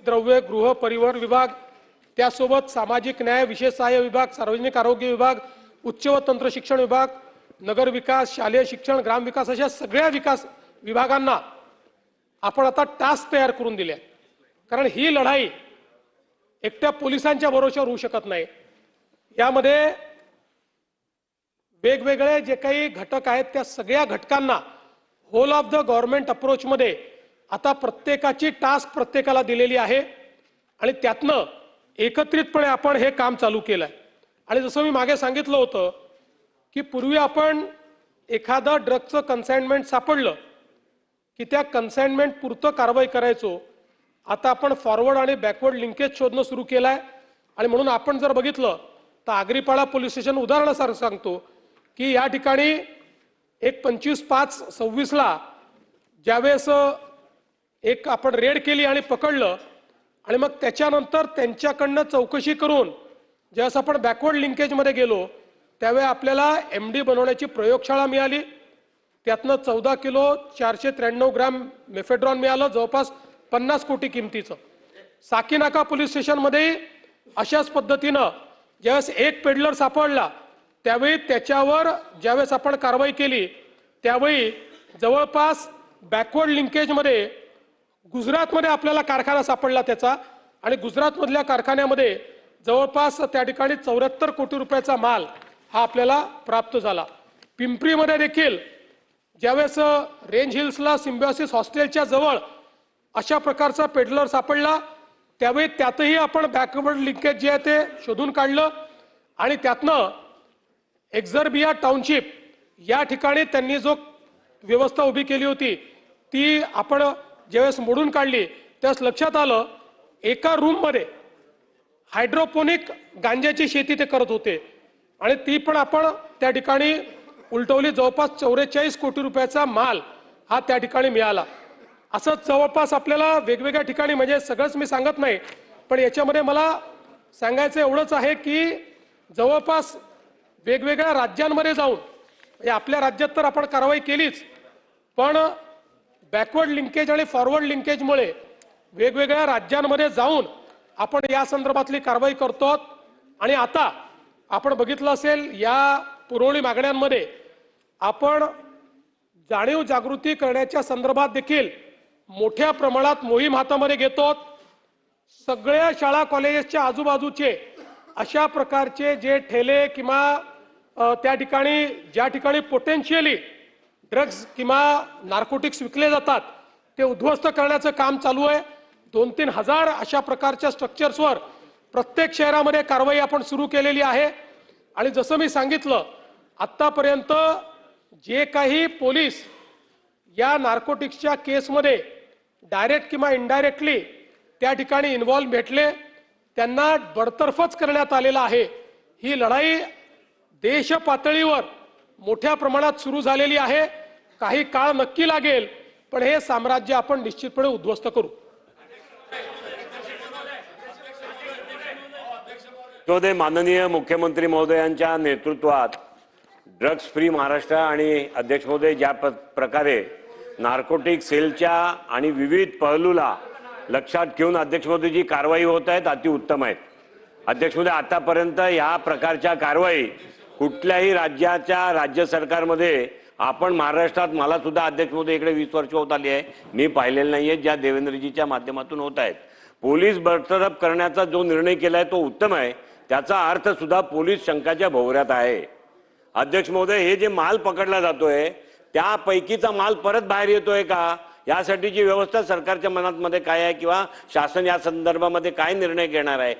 द्रव्य गृह परिवहन विभाग, त्यासोबत सामाजिक न्याय विशेष सहाय्य विभाग, सार्वजनिक आरोग्य विभाग, उच्च व तंत्र शिक्षण विभाग, नगर विकास, शालेय शिक्षण, ग्राम विकास अशा सगळ्या विकास विभागांना आपण आता टास्क तयार करून दिले। कारण ही लढाई एकट्या पोलिसांच्या भरोश्यावर होऊ शकत नाही। यामध्ये वेगवेगळे जे काही घटक आहेत त्या सगळ्या घटकांना whole of the government approach मध्ये आता प्रत्येकाची टास्क प्रत्येकाला दिलेली आहे आणि त्यातनं एकत्रितपणे आपण हे काम चालू केलंय। आणि जसं मी मागे सांगितलं होतं की पूर्वी आपण एखादा ड्रगचं कन्साइनमेंट सापडलं की त्या कन्साइनमेंट पुरतं कारवाई करायचो। आता आपण फॉरवर्ड आणि बॅकवर्ड लिंकेज शोधणं सुरू केलंय आणि म्हणून आपण जर बघितलं तर आगरीपाडा पोलीस स्टेशन उदाहरणासारखं सांगतो की या ठिकाणी एक 25/5/26 ला ज्यावेळेस एक आपण रेड केली आणि पकडलं आणि मग त्याच्यानंतर त्यांच्याकडनं चौकशी करून ज्यावेळेस आपण बॅकवर्ड लिंकेज मध्ये गेलो त्यावेळी आपल्याला एमडी बनवण्याची प्रयोगशाळा मिळाली। त्यातनं 14 किलो 493 ग्रॅम मेफेड्रॉन मिळालं, जवळपास 50 कोटी किमतीचं। साकीनाका पोलीस स्टेशन मध्ये अशाच पद्धतीनं ज्यावेळेस एक पेडलर सापडला त्यावेळी त्याच्यावर ज्यावेळेस आपण कारवाई केली त्यावेळी जवळपास बॅकवर्ड लिंकेज मध्ये गुजरातमध्ये आपल्याला कारखाना सापडला त्याचा आणि गुजरातमधल्या कारखान्यामध्ये जवळपास त्या ठिकाणी 74 कोटी रुपयाचा माल हा आपल्याला प्राप्त झाला। पिंपरीमध्ये देखील ज्यावेळेस रेंज हिल्सला सिम्बायोसिस हॉस्टेलच्या जवळ अशा प्रकारचा पेडलर सापडला त्यावेळी त्यातही आपण बॅकवर्ड लिंकेज जे आहे ते शोधून काढलं आणि त्यातनं एक्झर्बिया टाउनशिप या ठिकाणी त्यांनी जो व्यवस्था उभी केली होती ती आपण ज्यावेळेस मोडून काढली त्यावेळेस लक्षात आलं एका रूम मध्ये हायड्रोपोनिक गांजाची शेती ते करत होते आणि ती पण आपण त्या ठिकाणी उलटवली। जवळपास 44 कोटी रुपयाचा माल हा त्या ठिकाणी मिळाला। असं जवळपास आपल्याला वेगवेगळ्या ठिकाणी म्हणजे सगळंच मी सांगत नाही पण याच्यामध्ये मला सांगायचं एवढंच आहे की जवळपास वेगवेगळ्या राज्यांमध्ये जाऊन म्हणजे आपल्या राज्यात तर आपण कारवाई केलीच पण बॅकवर्ड लिंकेज आणि फॉरवर्ड लिंकेजमुळे वेगवेगळ्या राज्यांमध्ये जाऊन आपण या संदर्भातली कारवाई करतो। आणि आता आपण बघितलं असेल या पुरवणी मागण्यांमध्ये आपण जाणीव जागृती करण्याच्या संदर्भात देखील मोठ्या प्रमाणात मोहीम हातामध्ये घेतो। सगळ्या शाळा कॉलेजेसच्या आजूबाजूचे अशा प्रकारचे जे ठेले किंवा त्या ठिकाणी ज्या ठिकाणी पोटेन्शियली ड्रग्ज किंवा नार्कोटिक्स विकले जातात ते उद्ध्वस्त करण्याचं काम चालू आहे। 2-3 हजार अशा प्रकारच्या स्ट्रक्चर्सवर प्रत्येक शहरामध्ये कारवाई आपण सुरू केलेली आहे। आणि जसं मी सांगितलं आतापर्यंत जे काही पोलीस या नार्कोटिक्सच्या केसमध्ये डायरेक्ट किंवा इनडायरेक्टली त्या ठिकाणी इन्व्हॉल्व भेटले त्यांना बडतर्फच करण्यात आलेला आहे। ही लढाई देश पातळीवर मोठ्या प्रमाणात सुरू झालेली आहे। काही काळ नक्की लागेल पण हे साम्राज्य आपण निश्चितपणे उद्ध्वस्त करू। माननीय मुख्यमंत्री महोदयांच्या नेतृत्वात ड्रग्स फ्री महाराष्ट्र आणि अध्यक्ष महोदय ज्या प्रकारे नार्कोटिक सेलच्या आणि विविध पहलूला लक्षात घेऊन अध्यक्ष महोदय जी कारवाई होत आहेत अति उत्तम आहेत। अध्यक्ष महोदय आतापर्यंत या प्रकारच्या कारवाई कुठल्याही राज्याच्या राज्य सरकारमध्ये आपण महाराष्ट्रात मला सुद्धा अध्यक्ष महोदय इकडे 20 वर्ष होत आली आहे मी पाहिलेलं नाहीये ज्या देवेंद्रजीच्या माध्यमातून होत आहेत। पोलीस बडतर्फ करण्याचा जो निर्णय केलाय तो उत्तम आहे। त्याचा अर्थ सुद्धा पोलीस शंकाच्या भोवऱ्यात आहे। अध्यक्ष महोदय हे जे माल पकडला जातोय त्यापैकीचा माल परत बाहेर येतोय का यासाठीची व्यवस्था सरकारच्या मनात मध्ये काय आहे किंवा शासन या संदर्भामध्ये काय निर्णय घेणार आहे?